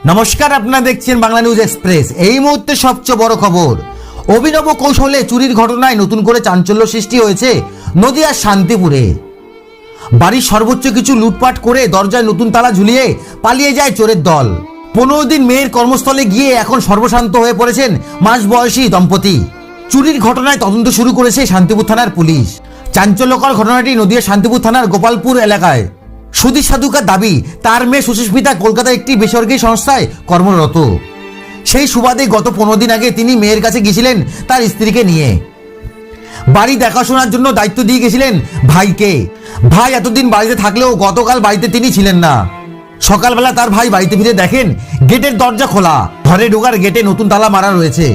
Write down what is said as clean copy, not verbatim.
নমস্কার, আপনারা দেখছেন বাংলা নিউজ এক্সপ্রেস। এই মুহূর্তে সবচেয়ে বড় খবর, অভিনব কৌশলে চুরির ঘটনায় নতুন করে চাঞ্চল্য সৃষ্টি হয়েছে নদিয়ার শান্তিপুরে। বাড়ির সর্বোচ্চ কিছু লুটপাট করে দরজায় নতুন তালা ঝুলিয়ে পালিয়ে যায় চোরের দল। 15 দিন মেয়ের কর্মস্থলে গিয়ে এখন সর্বশান্ত হয়ে পড়েছেন মাঝবয়সী দম্পতি। চুরির ঘটনায় তদন্ত শুরু করেছে শান্তিপুর থানার পুলিশ। চাঞ্চল্যকর ঘটনাটি নদিয়ার শান্তিপুর থানার গোপালপুর এলাকায়। সুধীর সাধুকার দাবি, তার মেয়ে সুস্মিতা কলকাতায় একটি বেসরকারি সংস্থায় কর্মরত। সেই সুবাদে গত 15 দিন আগে তিনি মেয়ের কাছে গিয়েছিলেন তার স্ত্রীকে নিয়ে। বাড়ি দেখাশোনার জন্য দায়িত্ব দিয়ে গেছিলেন ভাইকে। ভাই এতদিন বাড়িতে থাকলেও গতকাল বাড়িতে তিনি ছিলেন না। সকালবেলা তার ভাই বাড়িতে ফিরে দেখেন গেটের দরজা খোলা, ঘরে ঢোকার গেটে নতুন তালা মারা রয়েছে।